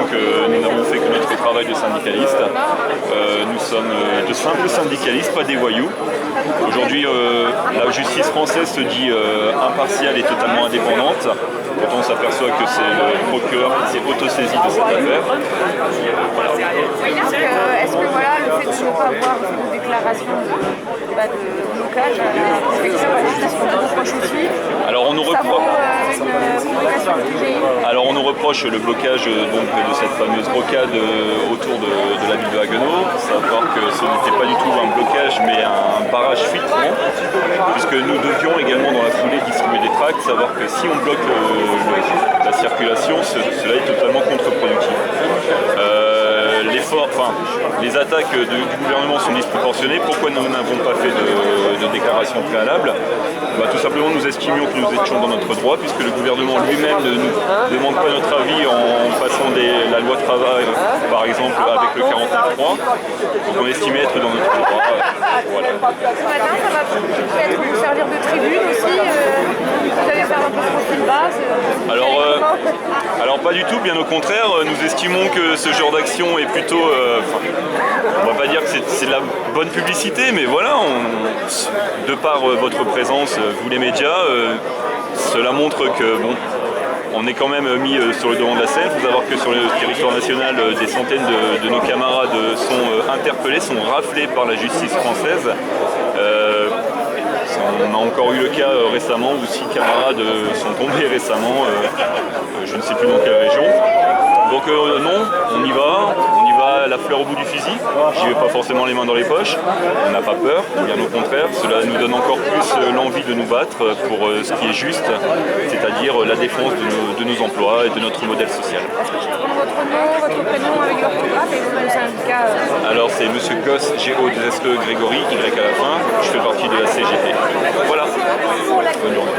donc nous n'avons fait que notre travail de syndicaliste. Nous sommes de simples syndicalistes, pas des voyous. Aujourd'hui, la justice française se dit impartiale et totalement indépendante. Pourtant, on s'aperçoit que c'est le procureur qui s'est autosaisi de cette affaire. Voilà. Est-ce que voilà, le fait de ne pas avoir une déclaration de blocage à la préfecture, est-ce qu'on nous reproche aussi? Alors on nous reproche. Alors on nous reproche le blocage donc, de cette fameuse rocade autour de la ville de Haguenau. Savoir que ce n'était pas du tout un blocage mais un barrage filtrant, puisque nous devions également dans la foulée distribuer des tracts, savoir que si on bloque la circulation, cela est totalement contre-productif. Les attaques du gouvernement sont disproportionnées. Pourquoi nous n'avons pas fait de déclaration préalable? Tout simplement, nous estimions que nous étions dans notre droit, puisque le gouvernement lui-même ne nous demande pas notre avis en passant la loi travail, par exemple, avec le 49.3. Donc on estimait être dans notre droit. Voilà. Ce matin, ça va peut-être vous servir de tribune aussi. Vous allez faire un peu de profil bas. Alors pas du tout, bien au contraire. Nous estimons que ce genre d'action est plutôt... on va pas dire que c'est de la bonne publicité, mais voilà, de par votre présence, vous les médias, cela montre que bon, on est quand même mis sur le devant de la scène. Il faut savoir que sur le territoire national, des centaines de nos camarades sont interpellés, sont raflés par la justice française. On a encore eu le cas récemment où 6 camarades sont tombés récemment, je ne sais plus dans quelle région. Donc non, on y va la fleur au bout du fusil. J'y vais pas forcément les mains dans les poches, on n'a pas peur, bien au contraire. Cela nous donne encore plus l'envie de nous battre pour ce qui est juste, c'est-à-dire la défense de nos emplois et de notre modèle social. Est-ce que je peux prendre votre nom, votre prénom avec l'orthographe et le syndicat? Alors c'est Monsieur Goss, G-O-2-S-E, Grégory, Y à la fin. Je fais partie de la CGT. Voilà. Bonne journée.